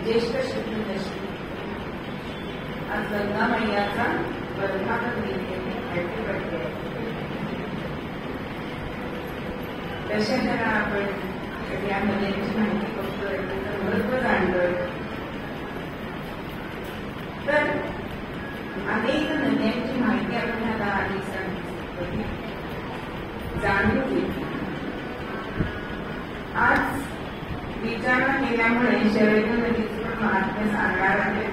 ज्येष्ठ चतुर्दशी आज गंगा मैयाचा वर्धापन दिन पडते. दशहरा आपण यामध्ये माहिती बघतोय, त्याचं महत्व जाणतोय. तर अनेक नद्यांची माहिती आपण आता आधी जाणून घेतली. आज विचारणा केल्यामुळे शरयू नदीचं पण महात्म्य सांगणार आहे.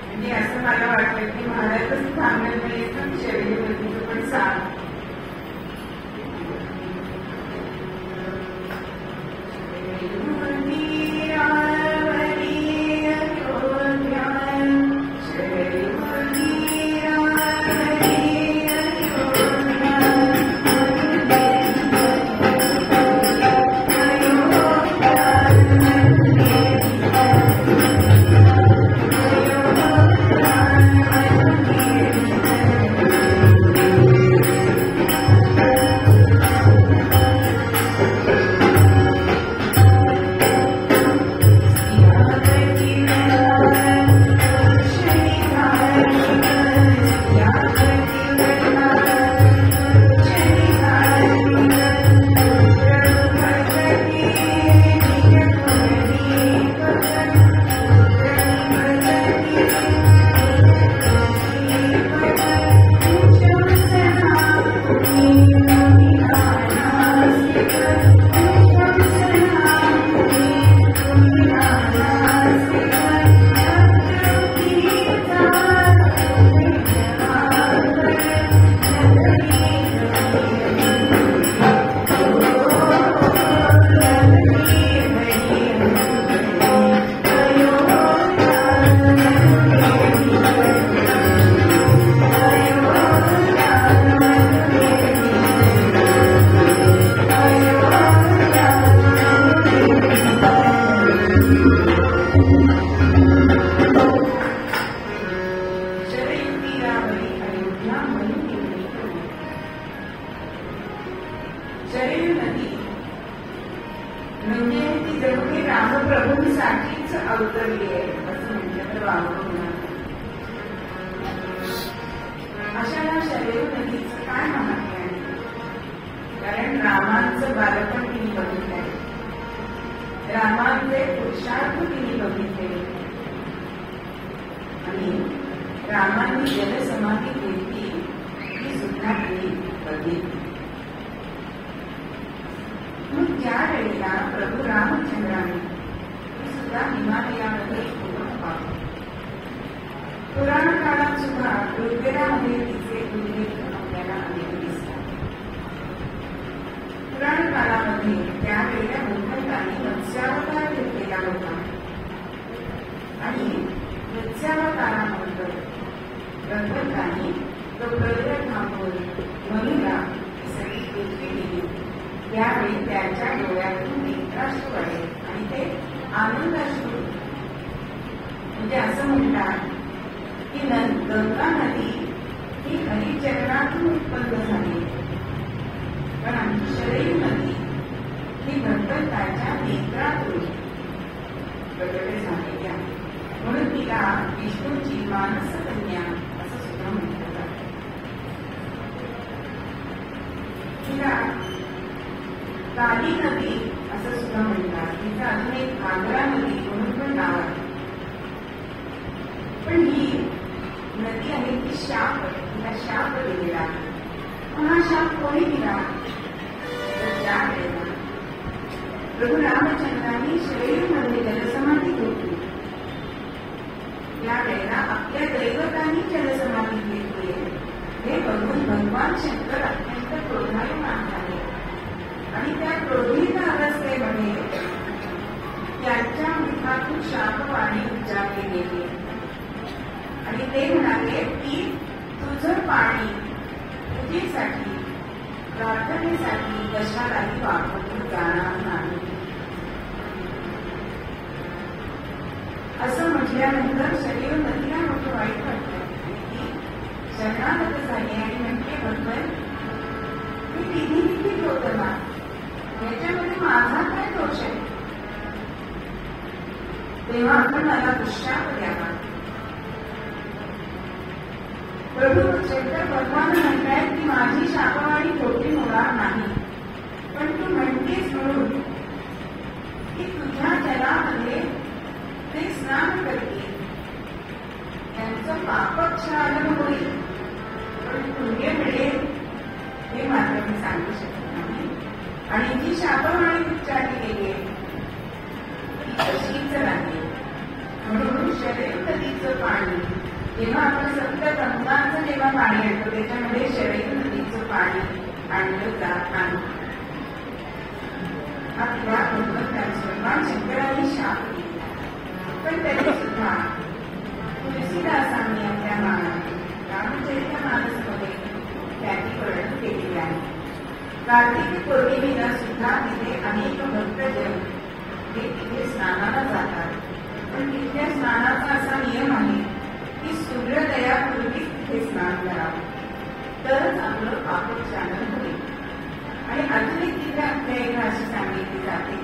म्हणजे असं मला वाटतं की महाराजच सांगत नाही तर शरयू नदीचं पण सांग. शरीर नदी म्हणजे ती जणू की रामप्रभूंसाठीच अवतरली आहे असं म्हटलं तर वावरं होणार. अशा या शरीर नदीचं काय महात्म्य आहे? कारण रामांचं बालपण तिने बघितलंय, रामांचे पुरुषार्थ तिने बघितले आणि रामांनी जलसमाधी घेतली ती सुद्धा तिने बघितली. मग ज्या वेळेला प्रभू रामचंद्राने ती सुद्धा हिमालयामध्ये पूर्ण पावली. पुराण काळात सुद्धा ऋग्वेदामध्ये तिचे उल्लेख आपल्याला अनेक दिसतात. पुराण काळामध्ये त्यावेळेला भगवंतांनी मत्स्यावतार घेतलेला होता आणि मत्स्यावतारानंतर भगवंतांनी तो प्रगट थांबवून मनुला सगळी पृथ्वी दिली. त्यावेळी त्याच्या डोळ्यातून नेत्राश्रू आले आणि ते आनंदाश्रू. म्हणजे असं म्हणतात की गंगा नदी ही हरिचरणातून उत्पन्न झाली, पण आमची शरीर नदी ही भगवंताच्या नेत्रातून प्रगट झालेली आहे. म्हणून तिला विष्णूची मानस कन्या असं सुद्धा म्हटलं जातं. तिला काली नदी असं सुद्धा म्हणतात. तिचं अजून एक घागरा नदी म्हणून पण नाव आहे. पण ही नदी आहे ती शाप, तिला शाप दिलेला आहे. हा शाप कोणी दिला? तर ज्या वेळेला प्रभू रामचंद्रांनी शरीरमध्ये जलसमाधी घेतली त्यावेळेला आपल्या दैवतांनी जलसमाधी घेतली हे बघून भगवान शंकर अत्यंत क्रोधायमान झाले आणि त्या क्रोधित अवस्थेमध्ये त्यांच्या मुखातून शापवाणी उच्चारली गेली आणि ते म्हणाले की तुझं पाणी पूजेसाठी प्रार्थनेसाठी कशालाही वापरलं जाणार नाही. असं म्हटल्यानंतर शरीर नदीला मोठं वाईट वाटलं आणि ती शरणागत झाली आणि म्हणते भगवान मी विधी होतं ना, याच्यामध्ये माझा काय दोष आहे? तेव्हा आपण मला पुष्टाप द्यावा. प्रभू शंकर भगवान म्हणतायत की माझी शापवाणी खोटी होणार नाही, पण तू म्हणतेस म्हणून की तुझ्या जलामध्ये ते स्नान करतील त्यांचं पापक्षालन होईल, पण पुण्य मिळेल हे मात्र मी सांगू शकत नाही. आणि जी शापवाणी उच्चारली गेली ती तशीच राहील. म्हणून शरीर नदीचं पाणी जेव्हा आपण सप्तगंगांचं जेव्हा पाणी आणतो त्याच्यामध्ये शरीर नदीचं पाणी आणलं जात नाही. हा तिला भगवान शंकरांनी शाप दिला. पण तरी सुद्धा तुलसीदासांनी आपल्या रामचरितमानसमध्ये त्याची वर्णन केलेली आहे. कार्तिक पौर्णिमेला सुद्धा तिथे अनेक भक्तजन हे तिथे स्नानाला जातात. पण तिथल्या स्नानाचा असा नियम आहे की सूर्योदयापूर्वी तिथे स्नान करावं, तरच आपलं पापक्षालन होईल. आणि अजून एक तिथे आपल्या अशी सांगितली जाते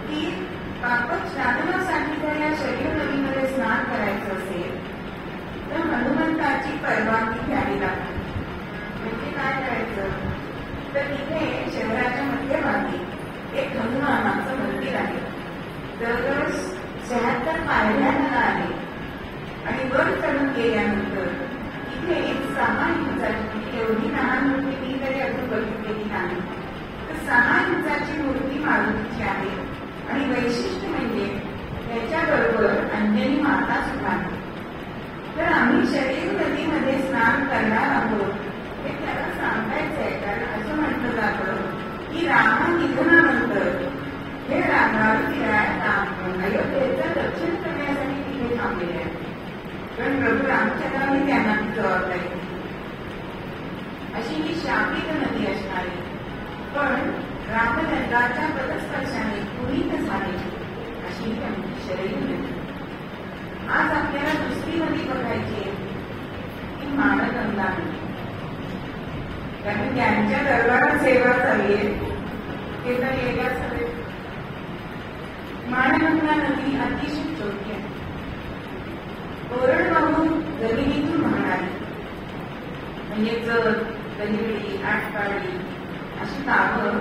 की पापक्षालनासाठी जर या शरीर नदीमध्ये स्नान करायचं असेल तर हनुमंताची परवानगी घ्यावी लागते. म्हणजे काय करायचं तर तिथे शहराच्या मध्यभागी एक हनुमानाचं मंदिर आहे. जवळजवळ 76 पायऱ्यांना आहे आणि वर चढून गेल्यानंतर इथे 6 इंचाची एवढी लहान मूर्ती मी तरी अजून बघितलेली नाही. तर 6 इंचाची मूर्ती मारुतीची आहे आणि वैशिष्ट्य म्हणजे त्याच्याबरोबर अंजनी माता सुद्धा आहे. तर आम्ही शरीर नदीमध्ये स्नान करणार आहोत हे त्याला सांगायचं आहे. कारण असं म्हटलं जातं की रामा निधनानंतर हे अयोध्येचं रक्षण करण्यासाठी तिथे थांबलेले आहे. पण प्रभू रामचंद्रांनी त्यांना ती जबाबदारी अशी ही शापित नदी असणारी, पण रामचंद्राच्या पदस्पर्शाने पुनीत झाली अशी ही आमची शरीर नदी. आज आपल्याला दुसरी नदी बघायची ती मानगंगा नदी. कारण त्यांच्या दरबारात सेवा चालली आहे हे तर वेगळ्याच हवे. माणगंगा नदी अतिशय छोटी आहे. कोरडवाहू जमिनीतून वाहणारी, म्हणजे जत, दहिवडी, आटपाडी अशी गावं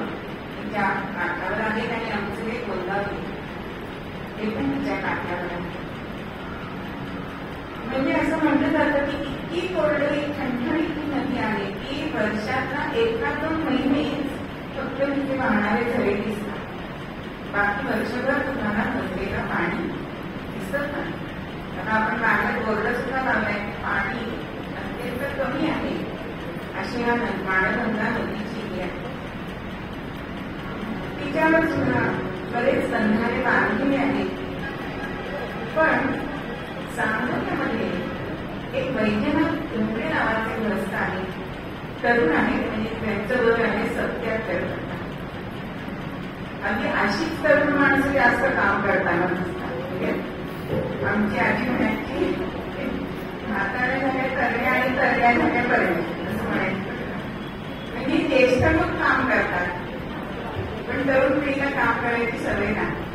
तिच्या काठावर आहेत आणि आमचे हे गोंदावली हे पण तिच्या काठावर आहे. म्हणजे असं म्हटलं जातं की इतकी कोरडी ठणठणीत नदी आहे की वर्षाचा 1-2 महिने फक्त तिथे वाहणारे झरे दिसतात. बाकी वर्षभर तुम्हाला नदीला पाणी दिसत नाही. आता आपण बाहेर बोर्ड सुद्धा लावलाय की पाणी अत्यंत कमी आहे अशी या माणगंगा नदीची ही आहे. तिच्यावर सुद्धा बरेच बंधारे बांधलेले आहेत. पण सांगोल्यामध्ये एक वैद्यनाथ कुंभळे नावाचे ग्रस्त आहे, तरुण आहे, म्हणजे त्यांचं वय आहे 77. अगदी अशीच तरुण माणसं जास्त काम करताना दिसतात. आमची आजी म्हणायची म्हातारे झाले तरणे आणि तरण्या झाल्यापर्यंत असं म्हणायचं. म्हणजे ज्येष्ठ लोक काम करतात पण तरुण पिढीला काम करायची सवय नाही.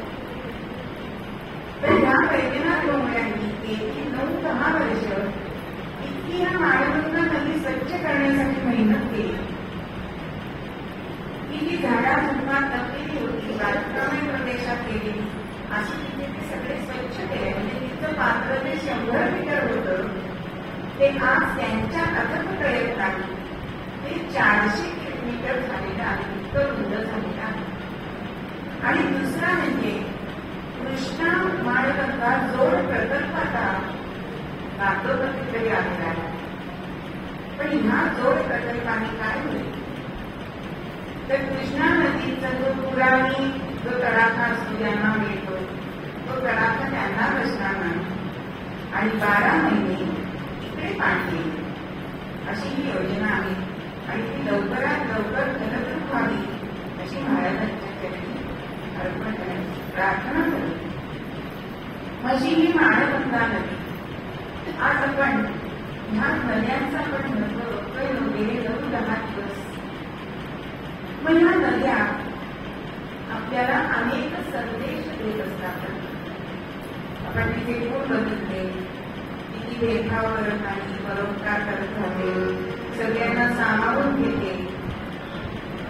तर या वैद्यनाथ डोंगऱ्यांनी गेली 9-10 वर्ष इतकी या माणगंगा नदी स्वच्छ करण्यासाठी मेहनत केली की जी झाडा झुडपा तपलेली होती, बांधकामे प्रदेशात गेली अशी तिथे ते सगळे स्वच्छ केले. म्हणजे तिचं पात्र जे 100 मीटर होतं ते आज त्यांच्या अथक प्रयत्नाने ते 400 मीटर झालेलं आहे, इतकं रुंद झालेलं आहे. आणि दुसरा म्हणजे कृष्णा माणगंगा जोड प्रकल्पाचा कागदोपत्री आलेला आहे. पण ह्या जोड प्रकल्पाने काय होईल तर कृष्णा नदीचा जो पुराणी जो तडाखा असतो ज्यांना मिळतो तो तडाखा त्यांना बसणार नाही आणि 12 महिने इकडे पाणी येईल अशी ही योजना आहे. आणि ती लवकरात लवकर फलप्रद व्हावी अशी महाराजांच्या अर्पण करायची प्रार्थना करू. अशी ही माणगंगा नदी. आज आपण ह्या नद्यांचा आपण महत्व बघतोय गेले 9-10 दिवस. मग ह्या नद्या आपल्याला अनेक संदेश देत असतात. आपण तिथे कोण बघितले, किती भेदभाव करत नाही, परोपकार करत राहते, सगळ्यांना सामावून घेते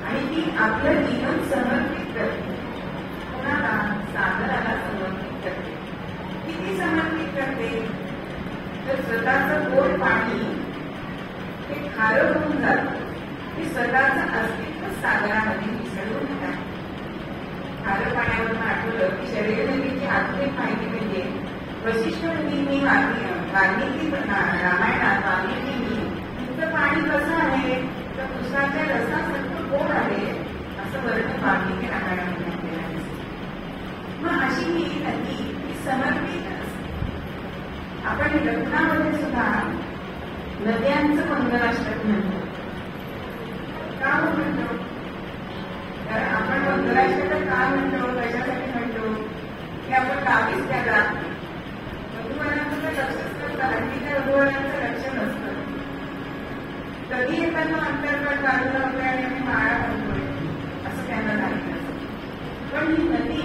आणि ती आपलं जीवन समर्पित करते. कोणाला? सागराला समर्पित करते. किती समर्पित करते तर स्वतःचं गोड पाणी हे खारं होऊन जातं. ते स्वतःचं अस्तित्व सागरामध्ये मिसळून घेतात. खारं पाण्यावरून आठवलं की शरीर नदीची आधुनिक माहिती म्हणजे वशिष्ठ मुनींनी वाल्मिकी रामायणात वाल्मिकींनी तिचं पाणी कसं आहे तर उसाच्या रसासारखं गोड आहे असं वर्णन वाल्मिकी रामायणामध्ये केलं आहे. मग अशी ही नदी ही समर्पित असते. आपण लग्नामध्ये सुद्धा नद्यांचं मंगलाष्टक म्हणतो. का म्हणतो? तर आपण मंगलाष्टक का म्हणतो, कशासाठी म्हणतो की आपण गावीच त्या जात नाही. वधूवरांचं तर लक्षच नसतं, हल्लीच्या वधूवरांचं लक्ष नसतं. कधी येताना अंतर्गत बाजूला होतोय आणि आम्ही माळा म्हणतोय असं त्यांना झालं नसतं. पण ही नदी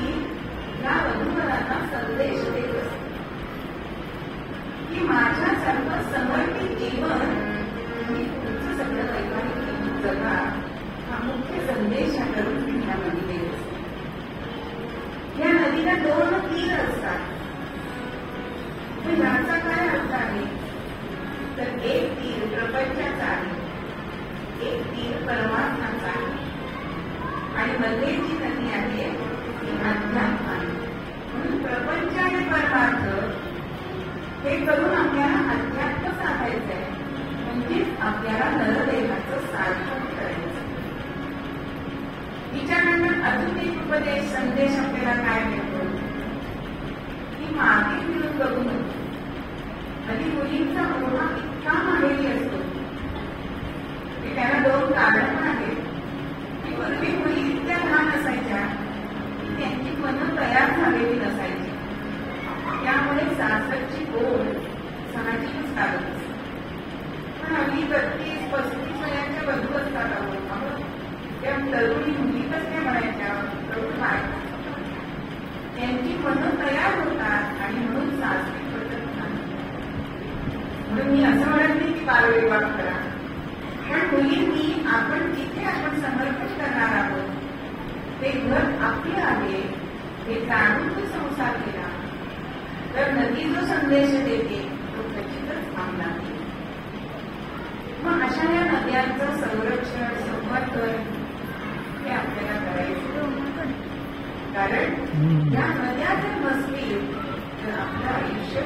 या वधूवरांना संदेश देत असते की माझ्या सर्व समर्पित जीवन मी तुमचं सगळं वैवाहिक जीवन जगा हा मुख्य संदेश या तरुण पिढीमध्ये देत असते. या नदीला 2 तीर असतात. याचा काय अर्थ आहे तर एक तीर प्रपंचाचा आहे, एक तीर परमात्माचा आहे आणि मध्ये जी नदी आहे ती अध्यात्म आहे. म्हणून प्रपंच आणि परमार्थ हे करून आपल्याला अध्यात्म साधायचं आहे, म्हणजेच आपल्याला नरदेहाचं साधन करायचं. हिच्यानंतर अजून एक उपदेश संदेश आपल्याला काय मिळतो की मागे फिरून बघू नको. आणि मुलींचा ओढा इतका माहेरी असतो की त्याला 2 कारण पण आहेत की पूर्वी मुली इतक्या लहान असायच्या की त्यांची मनं तयार झालेली नसायची. त्यामुळे सासरची ओढ साहजिकच लागत असते. पण हल्ली 32-35 वयाच्या वधू असतात. त्या पण तरुणी मुली कसल्या म्हणायच्या, तरुण बायका त्यांची मनं तयार होतात आणि म्हणून सासरी पडत नाही. म्हणून मी असं म्हणत नाही की बालविवाह करा, पण मुलींनी आपण जिथे आपण समर्पण करणार आहोत ते घर आपले आहे हे जाणून तो संसार केला तर नदी जो संदेश देते तो खचितच थांबला. मग अशा या नद्यांचं संरक्षण संवर्धन हे आपल्याला करायचं, कारण या नद्या जर नसतील तर आपलं आयुष्य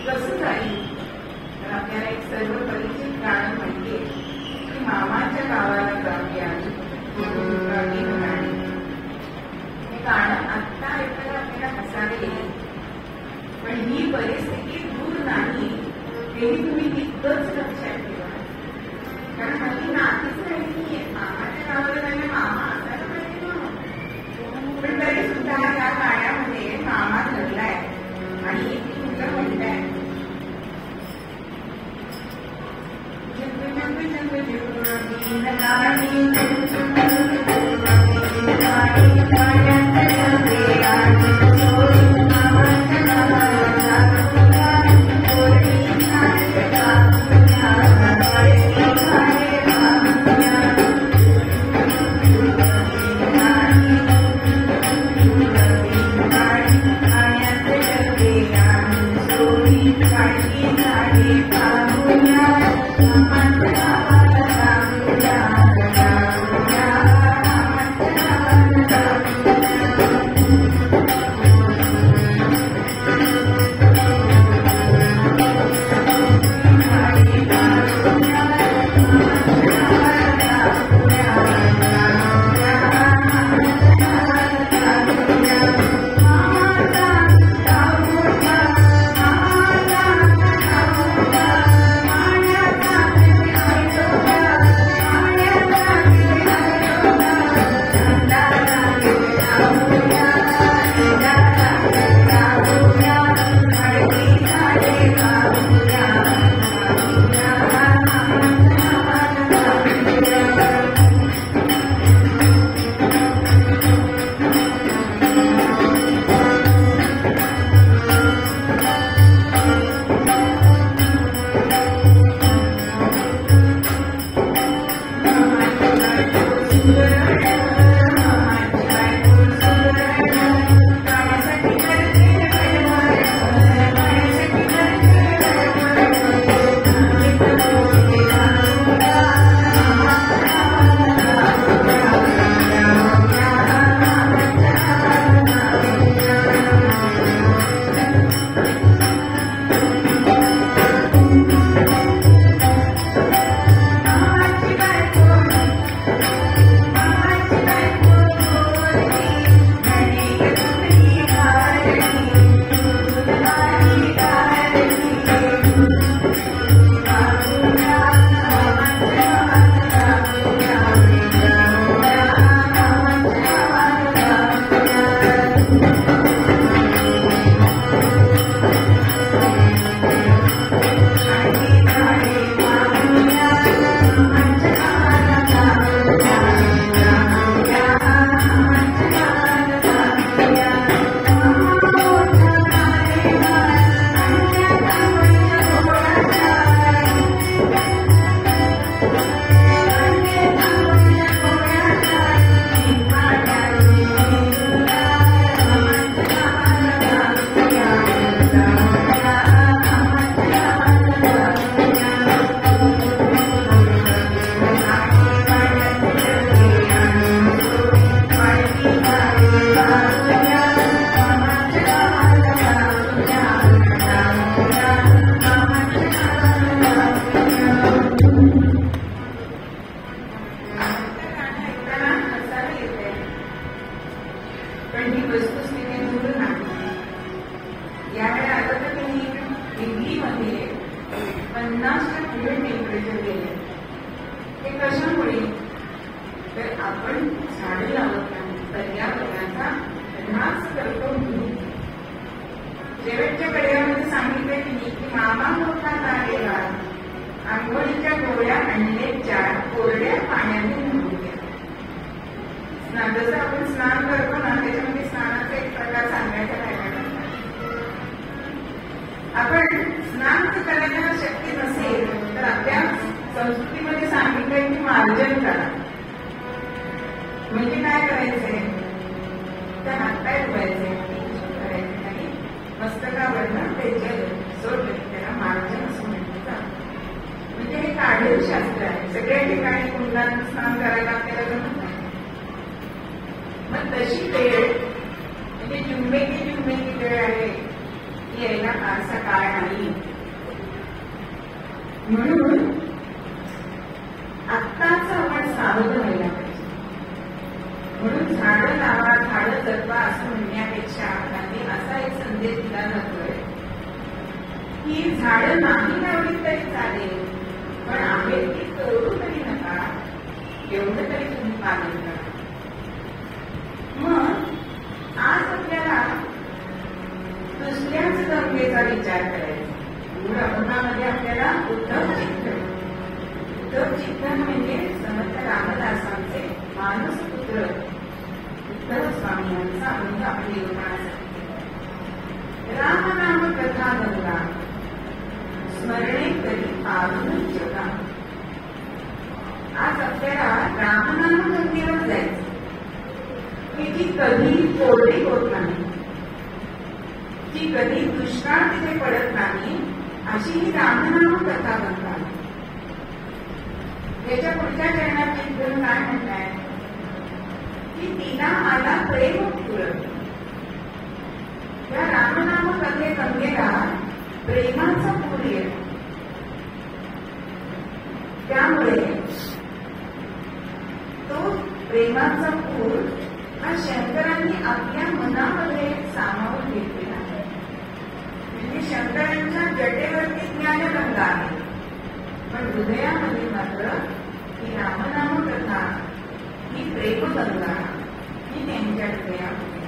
कसं जाईल. तर आपल्याला एक सर्व परिचित गाणं म्हणते की मामाच्या गावाला जाऊया हे गाणं आत्ता ऐकायला आपल्याला हसावे येईल, पण ही परिस्थिती दूर नाही तेही तुम्ही तितकंच लक्षात ठेवा. कारण माझी नातीच राहिली आहे, मामाच्या गावाला जायला मामा असायला पाहिजे ना. पण तरी सुद्धा या गाण्यामध्ये मामा धरलाय आणि ती मुलं म्हणताय आपण झाडे लावत नाही, पर्यावरणाचा ऱ्हास करतो म्हणून. शेवटच्या कड्यामध्ये सांगितलं की मामा मोठा तारेला आंघोळीच्या गोळ्या आणले 4 कोरड्या पाण्याने धुवून घ्या. जसं आपण स्नान करतो ना, त्याच्यामध्ये स्नानाचा एक प्रकार सांगायचा राहिला. आपण स्नान करायला शक्य नसेल तर आपल्या संस्कृतीमध्ये सांगितलंय की मार्जन करा. म्हणजे काय करायचंय, त्या हातपाय धुवायचे करायचे आणि मस्तकावरनं ते जल सोडलं, त्याला मार्जन असं म्हटलं जातं. म्हणजे हे काढीव शास्त्र आहे. सगळ्या ठिकाणी कुंडात स्नान करायला आपल्याला जमत नाही. मग तशी वेळ म्हणजे जुम्मे की वेळ आहे, यायला फारसा काळ नाही. म्हणून आत्ताच आपण सावध व्हायला पाहिजे. म्हणून झाडं लावा, झाडं जगवा असं म्हणण्यापेक्षा त्यांनी असा एक संदेश दिला जातोय की झाडं नाही लावली तरी चालेल, पण आम्ही ती तोडू तरी नका, एवढं तरी तुम्ही पालन करा. मग आज आपल्याला दुसऱ्याच गंगेचा विचार करायचा. मूळ अभंगामध्ये आपल्याला उद्धव चिंतन म्हणजे समर्थ रामदासांचे मानसपुत्र उद्धव स्वामी यांचा अभंग आपण निरूपणासाठी राम नाम कथा गंगा स्मरणे करी पावन जगा. आज आपल्याला रामनाम गंगेवर जायचं की ती कधी कोरडी होत नाही, ती कधी दुष्काळ तिथे पडत नाही, अशी ही रामनाम कथा गंगा. याच्या पुढच्या चरणात चिंतन काय म्हणताय की तिला आला प्रेम पूर. या रामनाम कथे गंगेला प्रेमाचा पूर येतो. त्यामुळे तो प्रेमाचा पूर हा शंकरांनी आपल्या मनामध्ये सामावून घेतलेला आहे. म्हणजे शंकरांच्या जटेवरती ज्ञानगंगा आहे, पण हृदयामध्ये मात्र ही रामनाम कथा, ही प्रेमगंगा ही त्यांच्या हृदयामध्ये.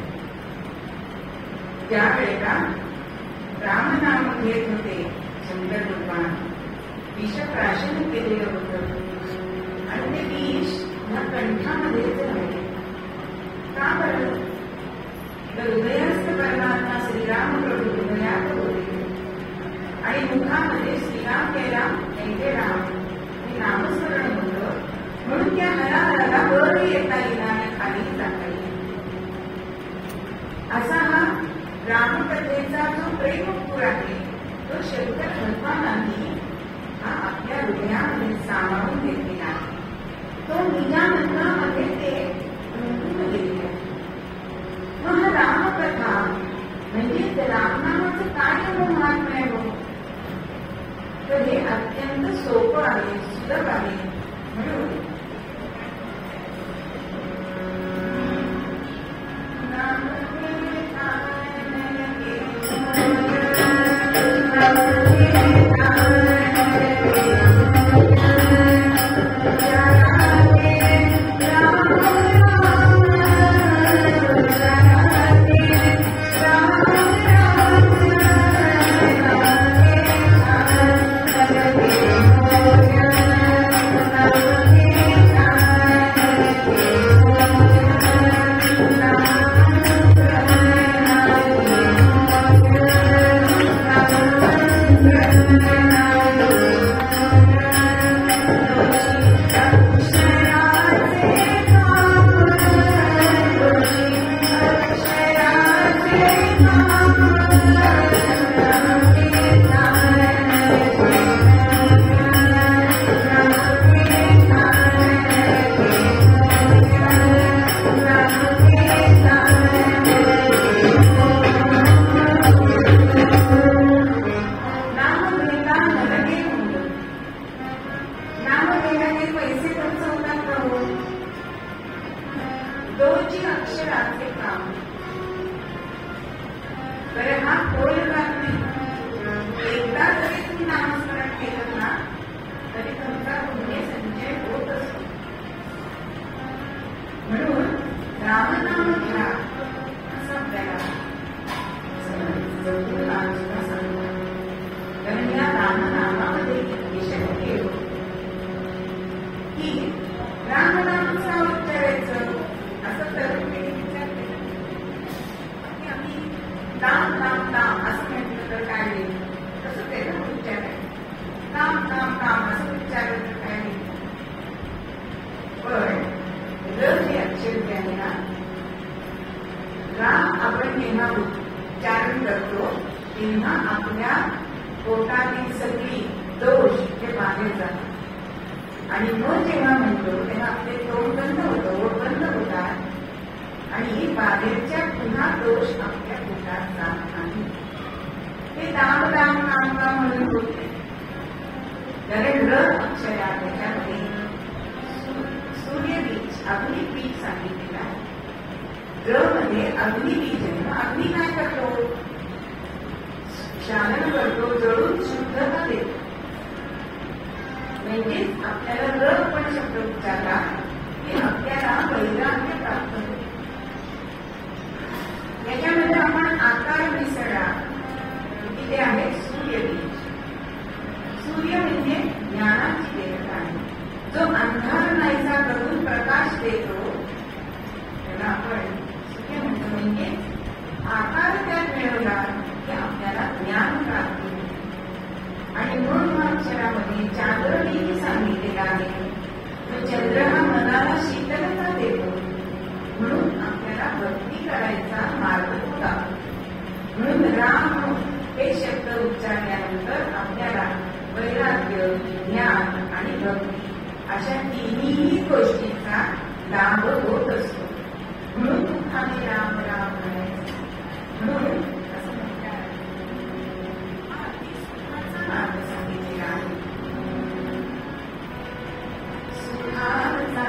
ज्या वेळेला रामनाम घेत होते शंकर भगवान, विषप्राशन केलेलं होतं आणि ते विष या कंठामध्येच राहिले. का बरं? तर हृदयस्थ परमात्मा श्रीराम प्रभू हृदयात होते आणि मुखामध्ये श्रीराम केला ऐके राम हे नामस्मरण होतं. म्हणून त्या हराहराला वर येता येणार आणि खाली जाता येईल. असा हा रामकथेचा जो प्रेमपूर आहे तो शंकर भगवानांनी हा आपल्या हृदयामध्ये सामावून घेतलेला आहे. तो निजानंदामध्ये ते रंगून गेलेले आहे. मग हा रामकथा म्हणजे रामनामाचं काय एवढं महात्म्य आहे बघ. तर हे अत्यंत सोपं आहे, सुलभ आहे. म्हणून तेव्हा आपल्या पोटातील सगळी दोष हे बाहेर जातात. आणि मग जेव्हा म्हणतो तेव्हा आपले तोंड बंद होतं, ओठ बंद होतात आणि बाहेरच्या पुन्हा दोष आपल्या पोटात जात नाही. हे दाम दाम काम काम म्हणून होते. कारण र अक्षर आहे त्याच्यामध्ये सूर्यबीज अग्निबीज सांगितलेलं आहे. र मध्ये अग्निबीज आहे. मग अग्नी काय करतो? शालन करतो, जळून शुद्धता देतो. म्हणजेच आपल्याला र पण शब्द उच्चारला की आपल्याला वैराग्य प्राप्त होते. याच्यामध्ये आपण आकार मिसळा की ते आहे सूर्यबीज. सूर्य म्हणजे ज्ञानाची देवता आहे. जो अंधार नाहीसा करून प्रकाश देतो त्याला आपण सूर्य म्हणतो. म्हणजे आकार त्यात मिळवला की आपल्याला ज्ञान प्राप्त होते. आणि म्हणून अक्षरामध्ये चांद्रही सांगितलेला आहे. तो चंद्र हा मनाला शीतलता देतो. म्हणून आपल्याला भक्ती करायचा मार्ग होता. म्हणून राम हे शब्द उच्चारल्यानंतर आपल्याला वैराग्य, ज्ञान आणि भक्ती अशा तिन्ही गोष्टींचा लाभ होत असतो. म्हणून आम्ही राम राम म्हणायचं. म्हणून असं म्हणतात मार्ग सांगितलेला आहे. सुखाचा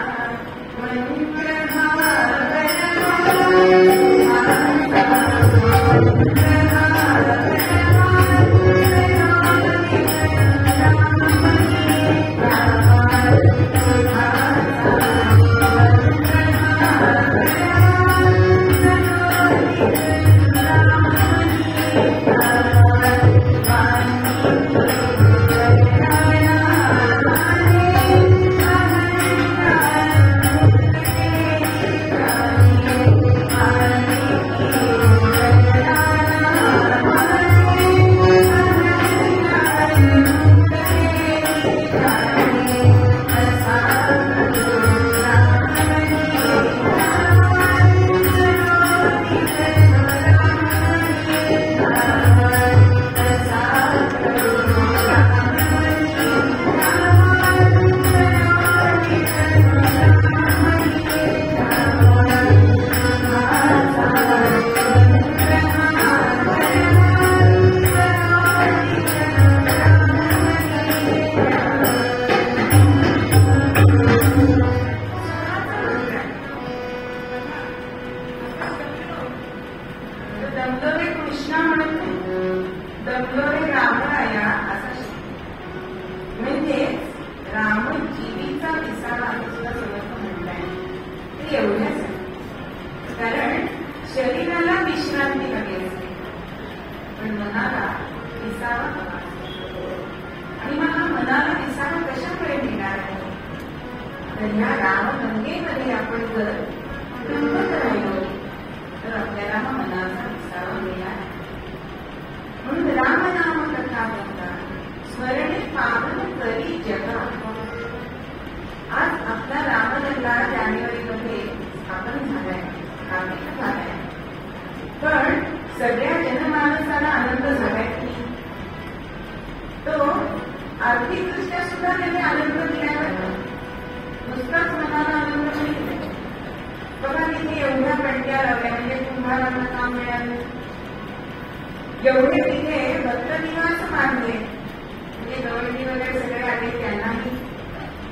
एवढे तिथे भक्तनिवास मानले म्हणजे गवळणी वगैरे सगळे आले त्यांनाही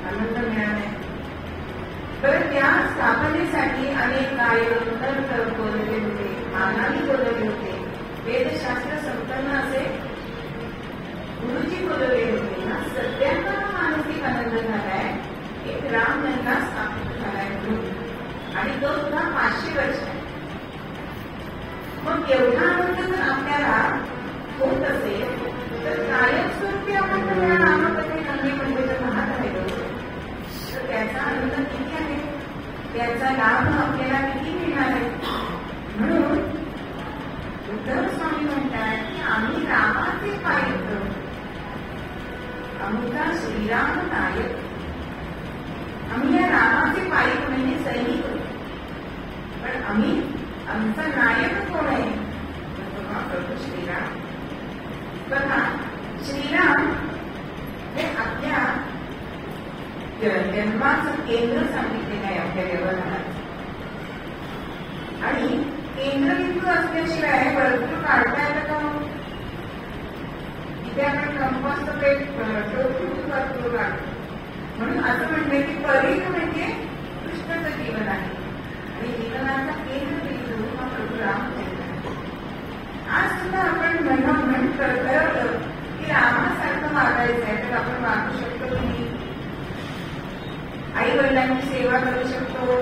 आनंद मिळाला. तर त्या स्थापनेसाठी अनेक गायक नर्तक बोलवले होते, मानानी बोलवले होते, वेदशास्त्र संपन्न असे गुरुजी बोलवले होते ना. सध्याचा मानसिक आनंद झालाय. एक रामलंका स्थापित झालाय आणि तो सुद्धा 500 वर्ष आहे. मग एवढा आनंद जर आपल्याला होत असेल तर कायमस्वरूपी आपण त्या नामपत्रे नंदी मंदिर पाहत राहिलो तर त्याचा आनंद किती आहे, त्याचा लाभ आपल्याला किती मिळणार आहे. म्हणून उद्धव स्वामी म्हणतात की आम्ही रामाचे पायक, आमचा श्रीराम नायक. आम्ही या रामाचे पायक म्हणजे सैनिक, पण आम्ही आमचा नायक कोण आहे? प्रभू श्रीराम. बघा, श्रीराम हे आपल्या जन्माचं केंद्र सांगितलेलं आहे आपल्या व्यवहारात. आणि केंद्रबिंदू असल्याशिवाय वर्तुळ काढता येतं का? इथे आपण कंपासचं पेट ठेवून वर्तुळ काढतो. म्हणून असं म्हणते की परिघ म्हणजे कृष्णाचं जीवन आहे आणि जीवनाचा केंद्रबिंदू हा प्रभू रामचंद्र आहे. आज सुद्धा आपण ठरवलं की रामासारखं वागायचं आहे तर आपण वागू शकतो की नाही? आई वडिलांची सेवा करू शकतो,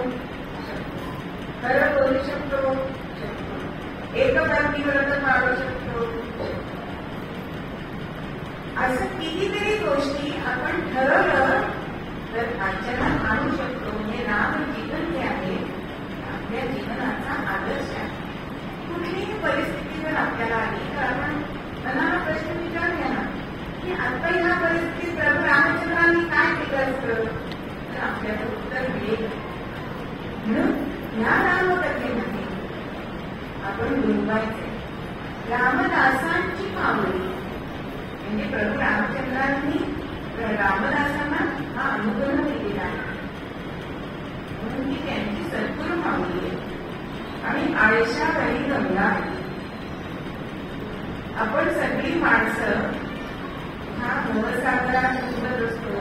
खरं बोलू शकतो, एकपात्री व्रत पाळू शकतो. असं कितीतरी गोष्टी आपण ठरवलं तर आचरणात आणू शकतो. म्हणजे राम जीवन जे आहे आपल्या जीवनाचा आदर्श आहे. कुठलीही परिस्थिती जर आपल्याला आली तर आपण मनाला प्रश्न विचारूया ना की आता ह्या परिस्थितीत प्रभू रामचंद्रांनी काय केलं असतं तर आपल्याला उत्तर मिळेल. म्हणून ह्या रामकथेमध्ये आपण गुंतवायचे रामदासांची मावळी म्हणजे प्रभू रामचंद्रांनी रामदासांना हा अनुभव दिलेला आहे म्हणून ती त्यांची सद्गुरू मावळी आहे. आणि आळशावरी गंगा. आपण सगळी माणसं हा मोहसागरात उडत असतो,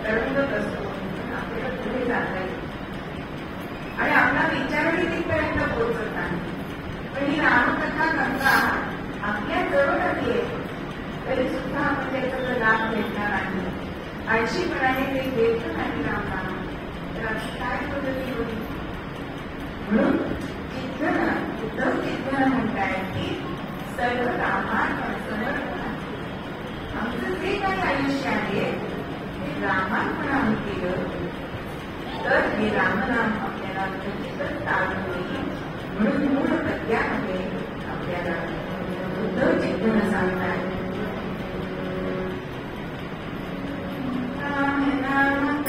तरंगत असतो, आपल्याला पुढे जाता येईल आणि आपला विचारही तिथपर्यंत पोहोचत नाही. पण ही रामकथा गंगा आपल्या जवळ आली आहे तरी सुद्धा आपण त्याचा लाभ भेटणार नाही. आळशीपणाने ते घेत नाही रामनाम तर आपण काय पद्धती होती. म्हणून उद्धव चिंतन म्हणतायत की सर्व रामार्पण समर्पण. आमचं जे काही आयुष्य आहे ते रामार्पण आम्ही केलं तर हे रामनाम आपल्याला खचितच तारून होईल. म्हणून मूळ प्रज्ञामध्ये आपल्याला उद्धव चिंतन सांगतात राम नाम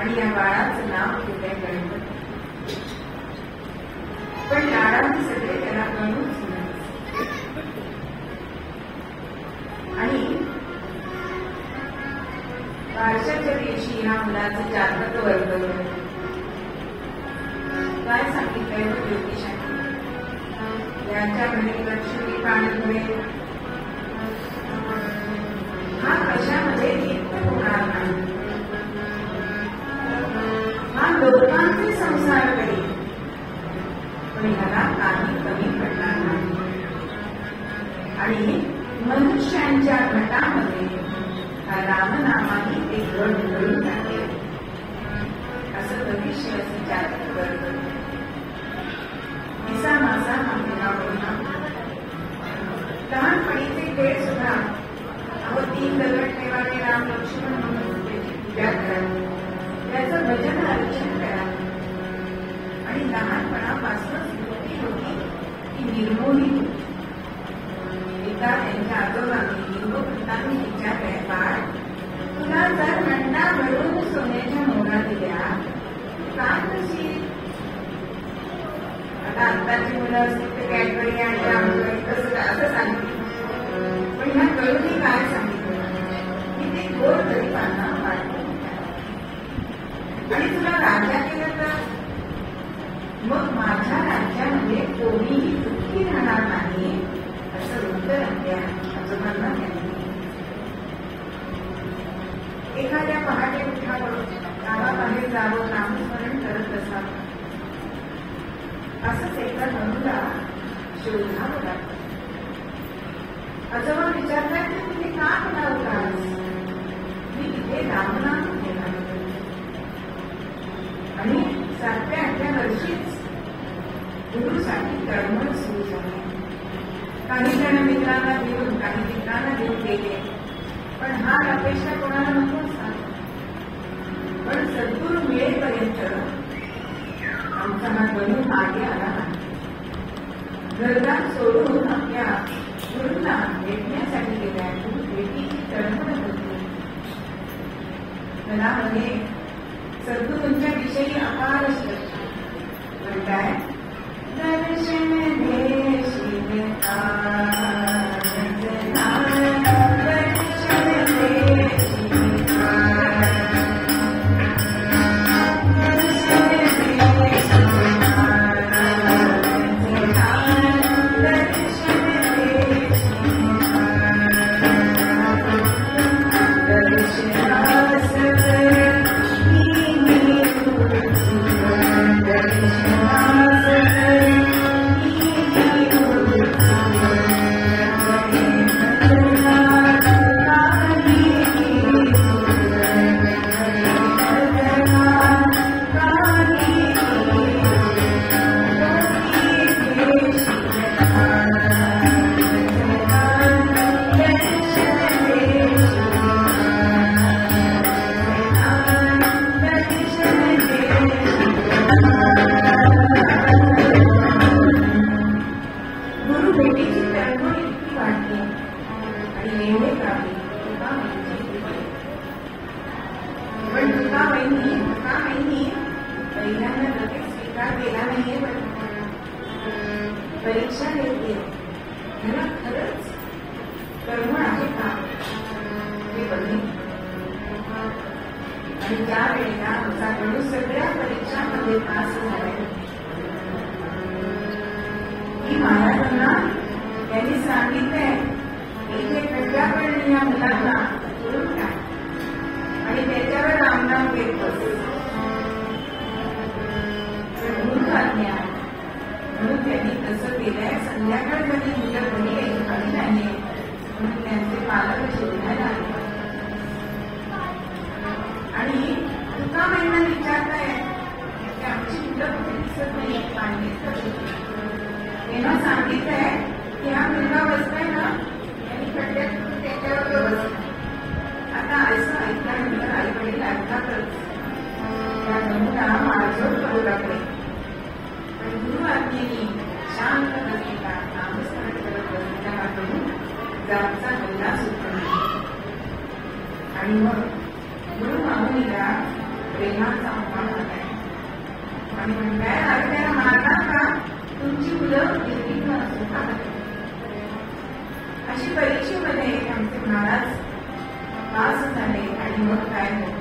आणि या बाळाचं नाव ठेवलंय गणपती. पण लाडाने सगळे त्याला गणूच म्हणायचे. आणि बारशाच्या दिवशी ह्या मुलाचं जातक वर्तवलं. काय सांगितलंय ज्योतिषाने? यांच्या घरी लक्ष्मी पाणी हा कशामध्ये लिप्त होणार नाही. हा लोकांचे संसार करेल, पण ह्याला काही कमी पडणार नाही. आणि मनुष्यांच्या घटामध्ये हा रामनामाही ते घड घडून टाकेल असं भविष्य जातक करतो. दिसा मासा हा बोलला. लहानपणीचे खेळ सुद्धा अहो 3 दगड ठेवावे राम लक्ष्मण म्हणून पूजा करा, त्याचं भजन अर्चन करा. आणि लहानपणापासूनच मोठी होती ती निर्मोही. एकदा त्यांच्या आजोबांनी निर्मोहतांनी विचारले, बाळ तुला जर घंटा भरून सोन्याच्या मोहरा दिल्या काय करशील? आत्ताची मुलं असतील ते कॅडबरी आणि असं सांगितलं. पण ह्या कळूनही काय सांगितलं की ते गोर गरिबांना वाटतं आणि तुला राजा केलं तर मग माझ्या राज्यामध्ये कोणीही दुःखी राहणार नाही असं उत्तर आपल्या आजोबांना त्यांनी. एखाद्या पहाटे उठावं, गावाबाहेर जावं, नामस्मरण करत असावं असंच एका तरुणाला शोधावं लागतं. आजोबा विचारतात की तुम्ही का केला होतास? मी इथे रामनाम केला आणि 7-8व्या वर्षीच गुरुसाठी तळमळ सुरू झाली. काही जण मित्रांना घेऊन, काही मित्रांना घेऊन गेले, पण हा अपेक्षा कोणाला नको असतात. पण सद्गुरू मिळेपर्यंत आमचा हा गणू मागे आला नाही. घरदार सोडून आपल्या गुरूंना भेटण्यासाठी गेल्या. गुरु भेटीची तळमळ होती. मनामध्ये सद्गुरूंच्या विषयी अपार श्रद्धा. म्हणताय दर्शन दे शिवता परीक्षा घेतली. ह्याला खरंच कर्म आहे का हे बघितलं. आणि त्या वेळेला आमचा गणू सगळ्या परीक्षांमध्ये पास झाले. ही महाराजांना त्यांनी सांगितलंय इथे खड्डा पण या मुलांना करून काय आणि त्याच्यावर रामनाम घेत बस. म्हणून त्यांनी तसं केलंय. संध्याकाळमध्ये मुलं घरी काही नाही म्हणून त्यांचे पालक शोधायला आले आणि तुकाबाईंना विचारताय की आमची मुलं कुठे दिसत नाही, पाणी तेव्हा सांगितलंय की हा मुलगा बसलाय ना त्यांनी खड्ड्यात त्याच्यावर बसला. आता असं ऐकल्यानंतर आई वडील अर्थातच त्या गणूला मारझोड करू लागले. पण गुरु आज्ञेने शांत बसलेला, नामस्मरण करत बसलेला हा गणू जागचा गल्ला सुटला. आणि मग गुरु मामुनीला प्रेमाचा उपाय झालाय आणि म्हणताय अरे त्याला मारला का तुमची मुलं निर्विघ्न सुद्धा अशी परीक्षेमध्ये आमचे महाराज पास झाले. आणि मग काय होत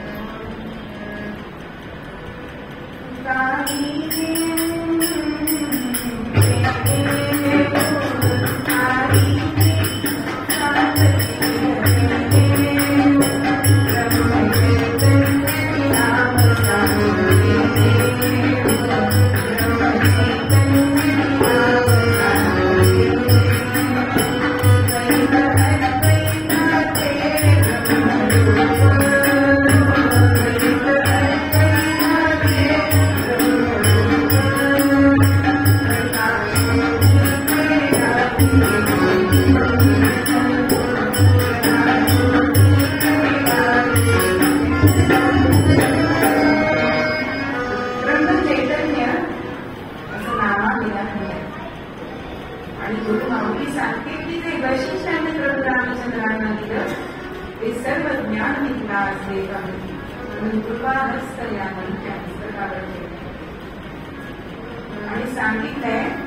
आणि सांगितलंय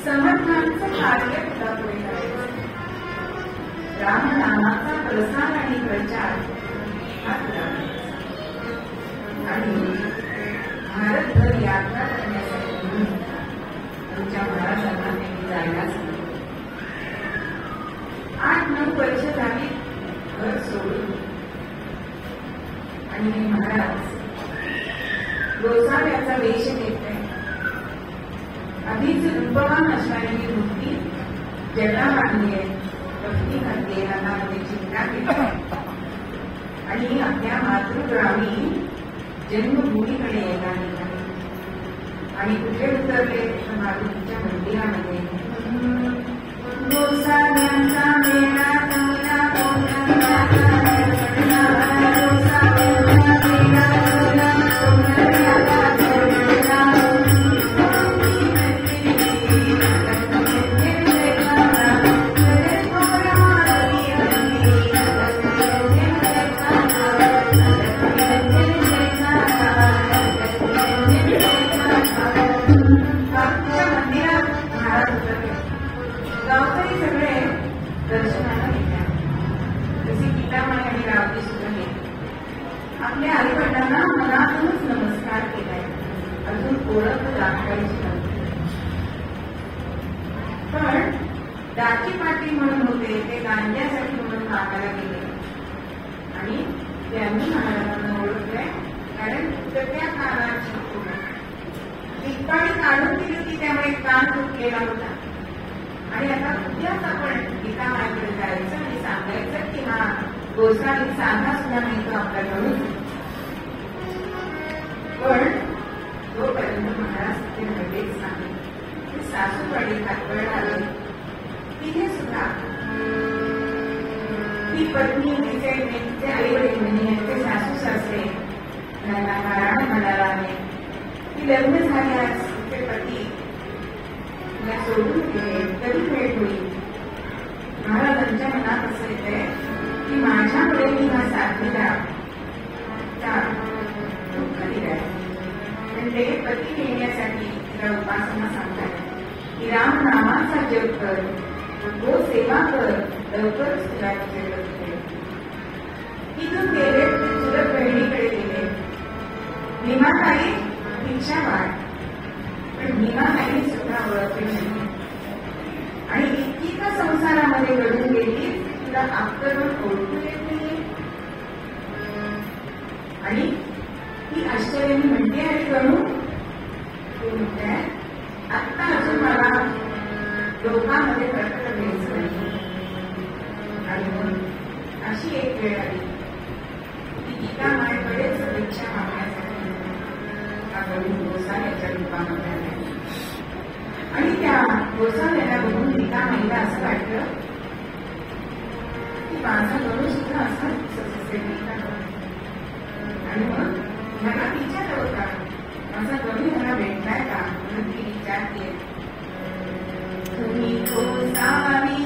समर्थांचं कार्य तुला पुढे करायचं. रामनामाचा प्रसार आणि प्रचार हा तुला करायचा. आणि भारतभर यात्रा करण्यासाठी तुमच्या महाराजांना त्यांनी जायला सांगितलं. 8-9 वर्ष झाली घर सोडून आणि हे महाराज गोसाव्याचा वेश घेतलाय. आधीच रूपवान असणारी ही मूर्ती जटा बांधली आहे, कपटी घातली, हातामध्ये चिंता केली आणि आपल्या मातृग्रामी जन्मभूमीकडे यायला निघाले. आणि कुठे उतरले तर मारुतीच्या मंदिरामध्ये. गोसाव्यांचा मेळा जमला, गावकरी सगळे दर्शनाला येतात. जसे गीतामाई आणि रावती सुद्धा येते. आपल्या आईवडिलांना मनातूनच नमस्कार केलाय, अजून ओळख दाखवायची नव्हती. पण दाची पाटी म्हणून होते ते गांजासाठी म्हणून कामाला गेले आणि त्यांनी महाराजांना ओळखलंय. कारण त्या कानाची दिपाळी काढून दिली होती, त्यामुळे कान तुटलेला होता. आणि आता उद्याच आपण गीतामाईकडे जायचं आणि सांगायचं की हा गोसावी साधा सुद्धा नाही तो आपल्याकडून. पण तोपर्यंत महाराज ते लगेच सांगितले. सासूवाडी कातवड आली, तिथे सुद्धा ती पत्नी तिचे आई वडील म्हणजे यांचे सासू सासरे नारायण म्हणाला आहे की लग्न झाल्यास तिचे पती सोडून गेले तरी भेट होईल. महाराजांच्या मनात असं येतंय की माझ्यामुळे मी हा साथीला खाली आहे. म्हणजे पती मिळण्यासाठी तिला उपासना सांगतात की राम नामाचा जप कर, गो सेवा कर, लवकरच तुला तिचे मिळेल. तिथून गेले ते चुलत बहिणीकडे गेले. भीमाताई भिक्षा वाट, पण भीमाताईने सुद्धा ओळखले नाही. आणि इतकी का संसारामध्ये घडून गेली तुला आत्मगुण ओळखू येत नाही. आणि ती आश्चर्याने म्हणते आणि गणू ते म्हणते आत्ता अजून मला लोकांमध्ये प्रकट घ्यायचं नाही. आणि मग अशी एक वेळ आली की गीता मायकडेच भिक्षा मागण्यासाठी गोसाव्याच्या रूपामध्ये आल्या. आणि त्या गोसाव्याला बघून गीता माईला असं वाटलं की माझा गणू सुद्धा असा आणि मग मला विचारलं होता माझा गणू मला भेटलाय का. म्हणून ती विचारते तुम्ही गोसावी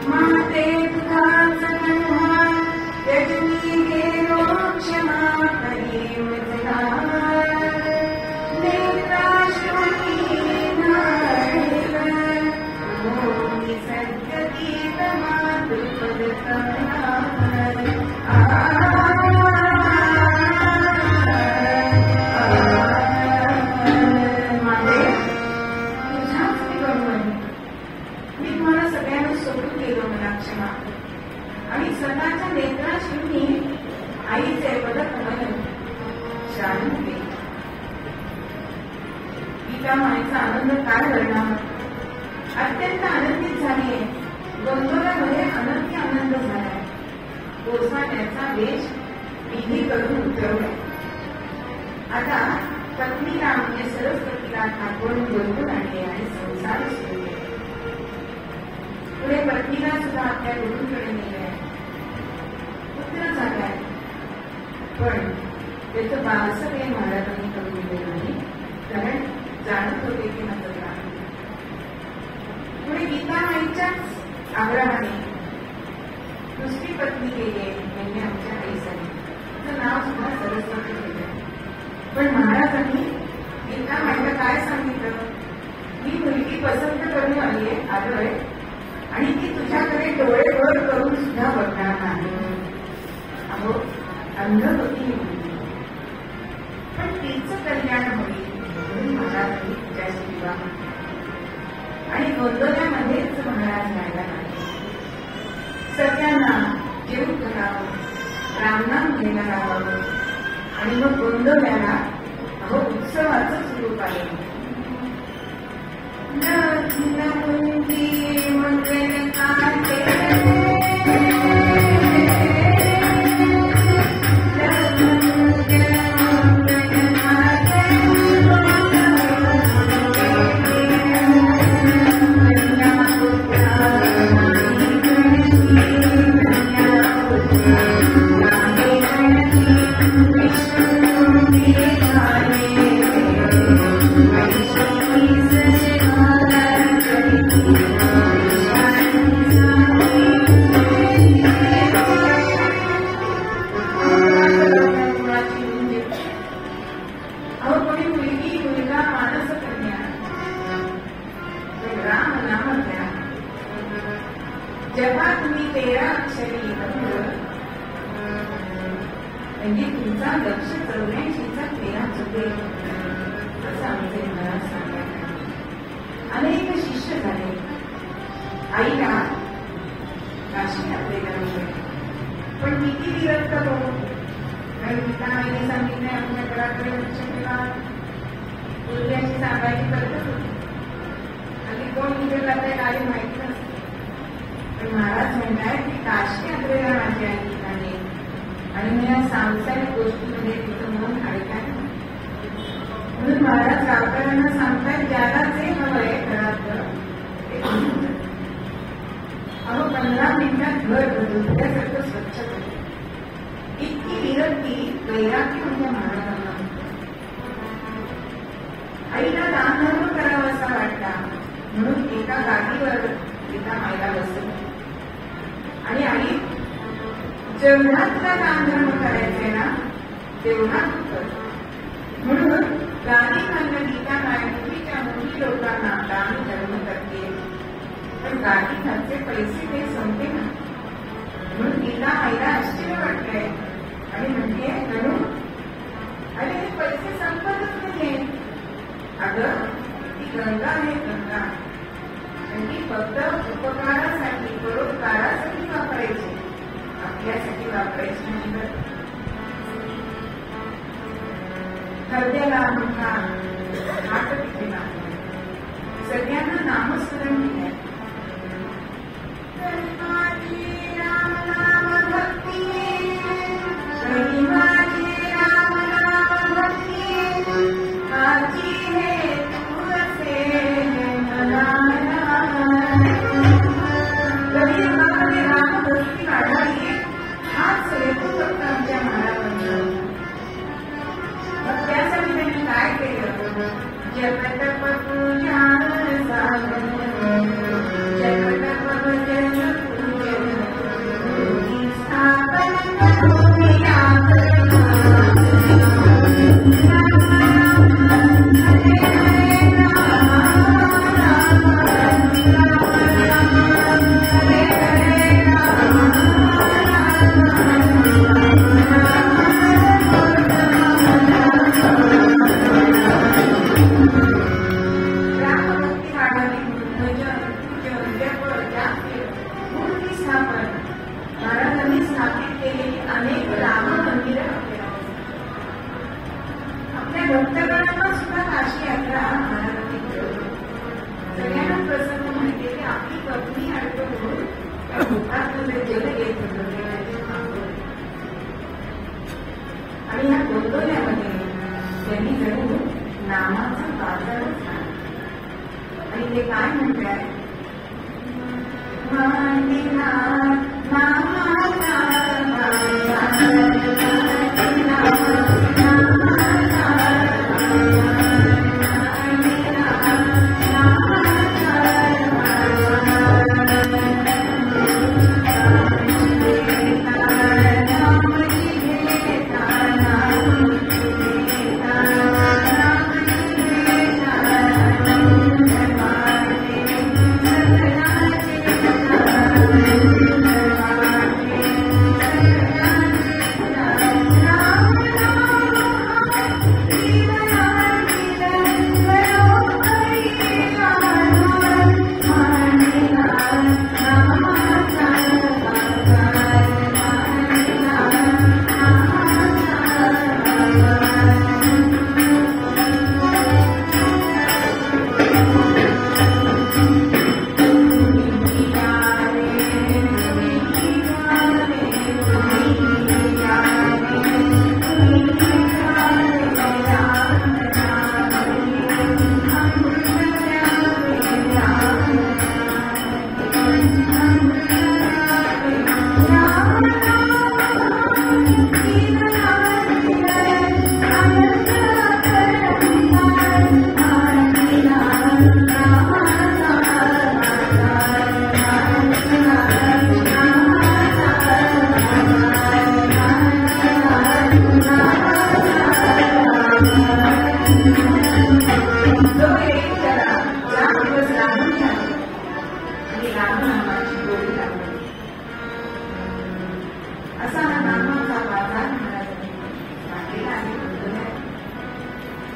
माते आणि स्वतःच्या नेत्राची मी आईचे पदकमल शाळून गेली. गीता माईचा आनंद काय करणार, अत्यंत आनंदित झालीये. गोंधळामध्ये अनंत आनंद झालाय. गोसाव्याचा वेश विधी करून उतरवलाय. आता पत्नीला म्हणजे सरस्वतीला ठाकून बोलवून आणले आणि संसार सुरू केले. पुढे पत्नीला सुद्धा आपल्या गुरुंकडे नेले. पुत्र झालाय, पण त्याचं बारसं काही महाराजांनी करून दिलं नाही, कारण जाणत होते की नंतर पुढे गीतामाईच्याच आग्रहाने दुसरी पत्नी केली यांनी आमच्या आईसाठी. तिचं नाव सुद्धा सरस्वती केलं. पण महाराजांनी गीतामाईला काय सांगितलं, ही मुलगी पसंत करून आलोय आणि ती तुझ्याकडे डोळे वर करून सुद्धा बघणार नाही. अहो, अंध होती, पण तिचं कल्याण होईल म्हणून महाराजांनी तिच्याशी विवाह आणि गोंधळ्यामध्येच महाराज राहायला लागले. सगळ्यांना जेवण करावं, रामनाम घ्यायला लावावं आणि मग गोंधळ्याला अहो उत्सवाचं स्वरूप आले. जेव्हा तुम्ही 13 अक्षरी म्हणजे तुमचा लक्ष 84चा 13 चुकेल असं आमचे महाराज सांगायचे. अनेक शिष्य झाले. आईला काशी आपल्याला होते, पण किती विरक्त हो. कारण गीतामाईने सांगितले आपल्या घराकडे लक्ष ठेवा, मुलग्याची सांगायची करतच होती. आणि कोण कुठे जाते काही माहिती नसते. पण महाराज म्हणतात की काशी आपल्याला माझी आई आहे आणि मी या सांसारिक गोष्टीमध्ये तिचं मन ऐकाय. म्हणून महाराज गावकऱ्यांना सांगतात ज्याला जे हवंय घरातलं ते अहो 15 मिनिटात घर बदलल्यासारखं स्वच्छ करते. इतकी विरक्ती वैराग्य म्हणजे महाराजांना. आईला दानधर्म करावा असा वाटला म्हणून एका गाडीवर गीतामाईला बसवलं आणि आई जेवढा तुला दानधर्म करायचंय ना तेवढा तू कर म्हणून गाडी खाल्लं. गीतामाई मुलीच्या मुली लोकांना दान धर्म करते, पण गाडी खालचे पैसे ते संपते ना. म्हणून गीतामाईला आश्चर्य वाटलंय आणि म्हणते म्हणून अरे हे पैसे संपतच नाही. अगं ती गंगा आहे, गंगा ती फक्त उपकारासाठी परोपकारासाठी वापरायची, आपल्यासाठी वापरायची नाही. हृदयाला मोठा हात तिथे लागला. सगळ्यांना नामस्मरण दिले. राम नाम भक्ती, माझी राम नाम भक्ती, माझी हे तुझे रामभक्ती वाढावी हाच हेतू फक्त आमच्या महाराजांचा. मग त्यासाठी त्यांनी काय केलं, जगत पूजा साधन प्रसंग म्हणजे की आपली पत्नी अडकवून त्या भूतातमध्ये जल येत होतं देवाच्या मागं. आणि या गोंधळ्यामध्ये त्यांनी जणू नामाचा बाजारच झाला. आणि ते काय म्हणतात,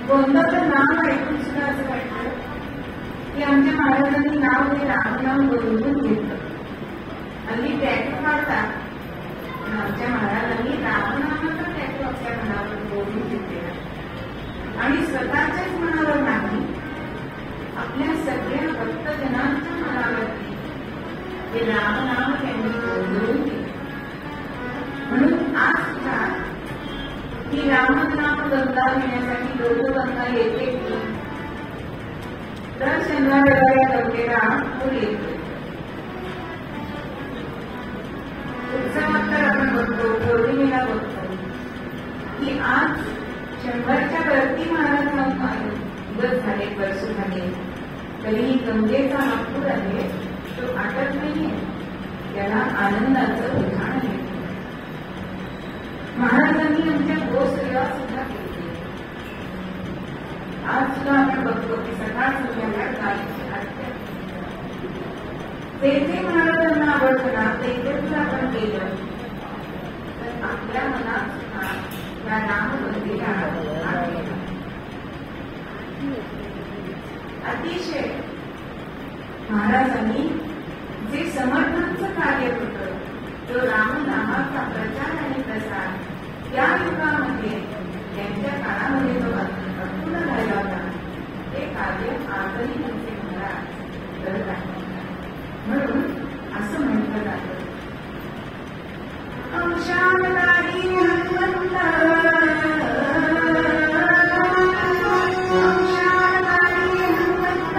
गोंधळ नाव ऐकून सुद्धा असं वाटतं की आमच्या महाराजांनी नाव हे रामनाम बदलून घेतलं. हल्ली टॅटू काढतात, पण आमच्या महाराजांनी रामनामाचा टॅटू आपल्या मनावर बोलून घेतलेला आणि स्वतःच्याच मनावर नाही, आपल्या सगळ्या भक्तजनांच्या मनावरती हे रामनाम त्यांनी बोलून घेतले. म्हणून आज सुद्धा ही रामनाम गंगा घेण्यासाठी लोक गंगा येते की दर शनिवार या गंगेला पूर येतो. उत्सवात तर आपण बघतो, पौर्णिमेला बघतो की आज 100च्या वरती महाराज दिवस झाले, वर्ष झाले, तरीही गंगेचा हा पूर आहे तो आटत नाहीये. त्याला आनंदाचं उधाण आहे. महाराजांनी आमच्या गोसेवा सुद्धा केली. आज सुद्धा आपण बघतो की सकाळ संध्याकाळ गायीची आरती. जे महाराजांना आवडतं ना ते सुद्धा आपण केलं तर आपल्या मनात सुद्धा या रामबंदीला अतिशय महाराजांनी जे समर्थनाचं कार्य होतं, जो रामनामाचा प्रचार आणि प्रसार या युगामध्ये त्यांच्या काळामध्ये जो अपूर्ण राहिला होता, ते कार्य आजही त्यांचे महाराज करत आहेत. म्हणून असं म्हटलं जातं, अंशावतारी हनुमंत, अंशावतारी हनुमंत,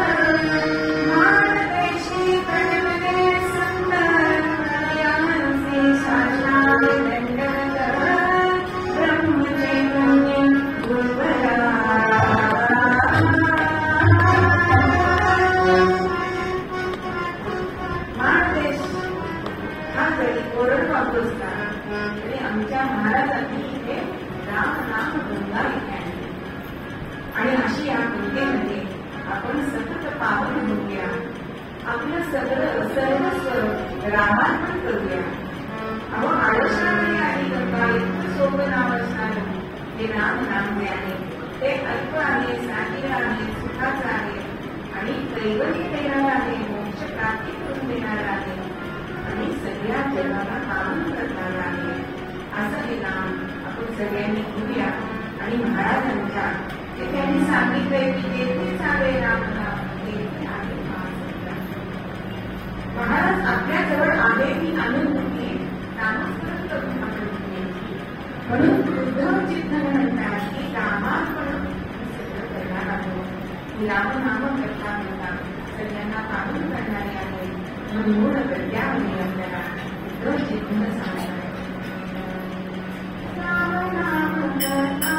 मानदेशी प्रणवले सुंदर, मनसे साक्षात दंडवत, ब्रह्मचैतन्य गुरुवरा. मानदेश हा जरी कोरड वापरू तरी आमच्या महाराजांनी इथे राम नाम गंगा विज्ञान आणि अशी या गंगेमध्ये आपण सतत पावन होऊया. आपलं सगळं सर्वस्व रामार्पण करूया. अहो आळसणारे आहे गंगा, इतकं सोपं नाव असणार हे राम नाम जे आहे ते अल्प आहे, साधीर आहे, सुखाचं आहे आणि दैवही देणारं आहे, मोक्ष प्राप्ती करून देणारं आहे आणि सगळ्या जगाला पावन करणारं आहे. असं हे नाम आपण सगळ्यांनी घेऊया. आणि महाराजांच्या ते त्यांनी सांगितलंय की जेथे चाले राम नाम तेथे आहे महासत्ता. म्हणून उद्धव चित्तन म्हणतात की कामात पण सिद्ध करणार आहोत. नाम कथा म्हणतात सगळ्यांना पाहून करणारे आहे म्हणून प्रत्यावली आपल्याला उद्धव चित्तन सांगणार. राम नाम कथा